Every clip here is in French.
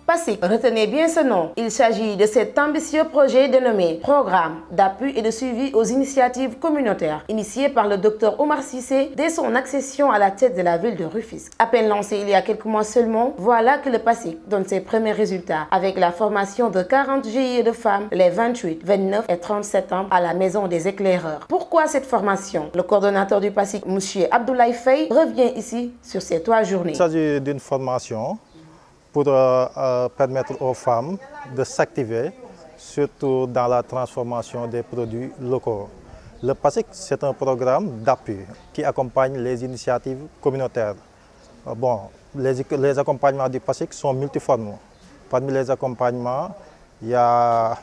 PASIC, retenez bien ce nom. Il s'agit de cet ambitieux projet dénommé Programme d'appui et de suivi aux initiatives communautaires, initié par le Dr Omar Cissé dès son accession à la tête de la ville de Rufisque. À peine lancé il y a quelques mois seulement, voilà que le PASIC donne ses premiers résultats avec la formation de 40 GIE de femmes les 28, 29 et 30 septembre à la Maison des Éclaireurs. Pourquoi cette formation? Le coordonnateur du PASIC, M. Abdoulaye Faye, revient ici sur ces 3 journées. Il s'agit d'une formation pour permettre aux femmes de s'activer, surtout dans la transformation des produits locaux. Le PASIC, c'est un programme d'appui qui accompagne les initiatives communautaires. Bon, les accompagnements du PASIC sont multiformes. Parmi les accompagnements, il y a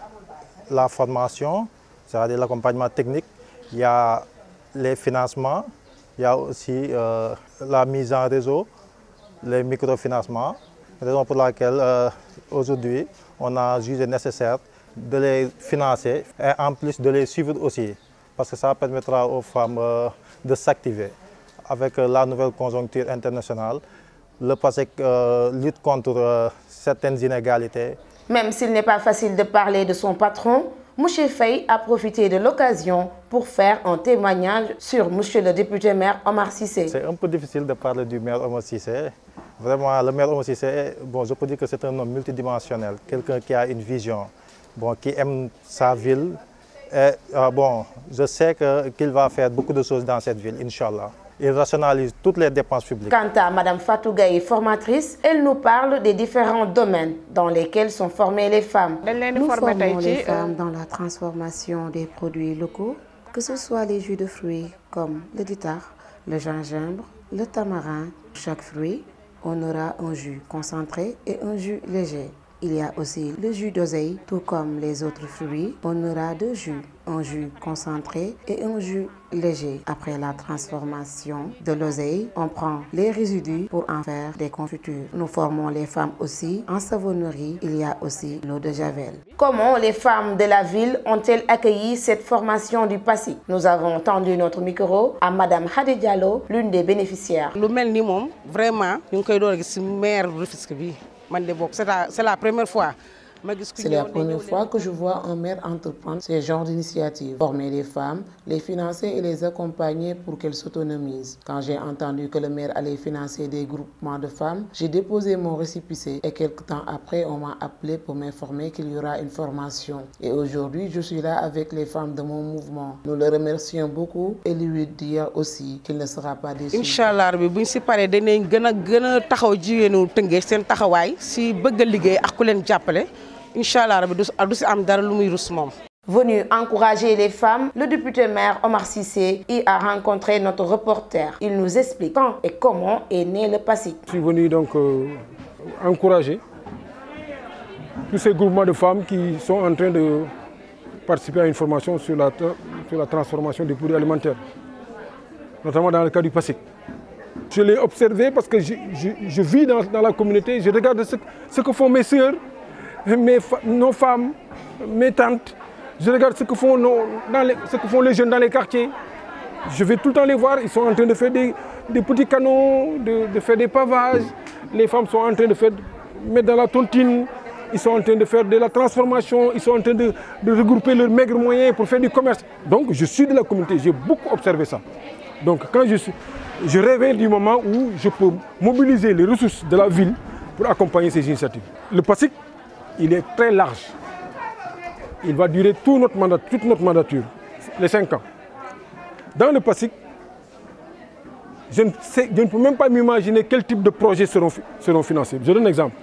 la formation, c'est-à-dire l'accompagnement technique, il y a les financements, il y a aussi la mise en réseau, les microfinancements. Raison pour laquelle aujourd'hui on a jugé nécessaire de les financer et en plus de les suivre aussi, parce que ça permettra aux femmes de s'activer. Avec la nouvelle conjoncture internationale, le PASIC lutte contre certaines inégalités. Même s'il n'est pas facile de parler de son patron, M. Faye a profité de l'occasion pour faire un témoignage sur M. le député maire Omar Cissé. C'est un peu difficile de parler du maire Omar Cissé. Vraiment, le maire Omar Cissé, bon, je peux dire que c'est un homme multidimensionnel, quelqu'un qui a une vision, bon, qui aime sa ville. Et, bon, je sais qu'il va faire beaucoup de choses dans cette ville, Inch'Allah. Il rationalise toutes les dépenses publiques. Quant à Mme Fatou Gaye, formatrice, elle nous parle des différents domaines dans lesquels sont formées les femmes. Nous formons les femmes dans la transformation des produits locaux, que ce soit les jus de fruits comme le ditar, le gingembre, le tamarin. Chaque fruit, on aura un jus concentré et un jus léger. Il y a aussi le jus d'oseille, tout comme les autres fruits. On aura 2 jus, un jus concentré et un jus léger. Après la transformation de l'oseille, on prend les résidus pour en faire des confitures. Nous formons les femmes aussi en savonnerie. Il y a aussi l'eau de javel. Comment les femmes de la ville ont-elles accueilli cette formation du PASIC? Nous avons tendu notre micro à Mme Hadi Diallo, l'une des bénéficiaires. Vraiment, nous sommes maire Rufisque. C'est la première fois. C'est la première fois que je vois un maire entreprendre ce genre d'initiative. Former les femmes, les financer et les accompagner pour qu'elles s'autonomisent. Quand j'ai entendu que le maire allait financer des groupements de femmes, j'ai déposé mon récépissé et quelques temps après, on m'a appelé pour m'informer qu'il y aura une formation. Et aujourd'hui, je suis là avec les femmes de mon mouvement. Nous le remercions beaucoup et lui dire aussi qu'il ne sera pas déçu. Inch'Allah, si si paré dañuy gëna taxaw jigéenu Tëngéej seen taxawaay si bëgg liggéey ak ku leen jàppale. Venu encourager les femmes, le député maire Omar Cissé y a rencontré notre reporter. Il nous explique quand et comment est né le PASIC. Je suis venu donc encourager tous ces groupements de femmes qui sont en train de participer à une formation sur la transformation des produits alimentaires, notamment dans le cas du PASIC. Je l'ai observé parce que je vis dans la communauté, je regarde ce que font mes sœurs, nos femmes, mes tantes. Je regarde ce que font les jeunes dans les quartiers. Je vais tout le temps les voir, ils sont en train de faire des petits canaux, de faire des pavages. Les femmes sont en train de mettre dans la tontine, ils sont en train de faire de la transformation, ils sont en train de regrouper leurs maigres moyens pour faire du commerce. Donc je suis de la communauté, j'ai beaucoup observé ça. Donc quand je rêvais du moment où je peux mobiliser les ressources de la ville pour accompagner ces initiatives. Le PASIC, il est très large. Il va durer toute notre mandature, les 5 ans. Dans le PASIC, je ne peux même pas m'imaginer quel type de projets seront financés. Je donne un exemple.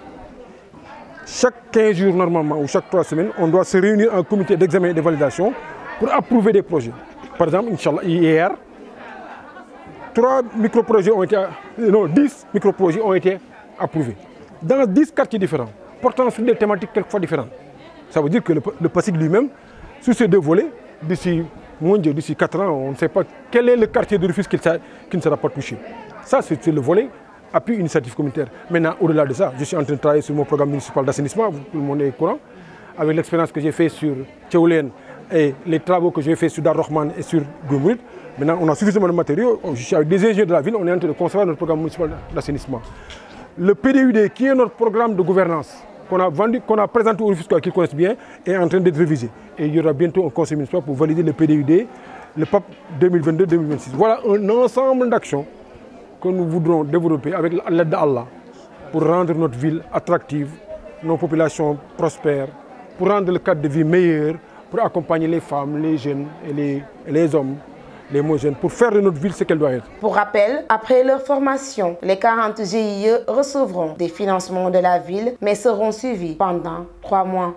Chaque 15 jours normalement ou chaque 3 semaines, on doit se réunir en comité d'examen et de validation pour approuver des projets. Par exemple, Inch'Allah, hier, 10 micro-projets ont été approuvés. Dans 10 quartiers différents, portant sur des thématiques quelquefois différentes. Ça veut dire que le PASIC lui-même, sur ces 2 volets, d'ici 4 ans, on ne sait pas quel est le quartier de Rufisque qui ne sera pas touché. Ça, c'est le volet appui initiative communautaire. Maintenant, au-delà de ça, je suis en train de travailler sur mon programme municipal d'assainissement, tout le monde est au courant, avec l'expérience que j'ai faite sur Tchéoulène et les travaux que j'ai faits sur Dar Rahman et sur Goumourid. Maintenant, on a suffisamment de matériaux. Je suis avec des ingénieurs de la ville, on est en train de concevoir notre programme municipal d'assainissement. Le PDUD, qui est notre programme de gouvernance, qu'on a présenté aux fiscaux qu'ils connaissent bien, est en train d'être révisé. Et il y aura bientôt un conseil municipal pour valider le PDUD, le PAP 2022-2026. Voilà un ensemble d'actions que nous voudrons développer avec l'aide d'Allah pour rendre notre ville attractive, nos populations prospères, pour rendre le cadre de vie meilleur, pour accompagner les femmes, les jeunes et les hommes, les moins jeunes, pour faire de notre ville ce qu'elle doit être. Pour rappel, après leur formation, les 40 GIE recevront des financements de la ville, mais seront suivis pendant 3 mois.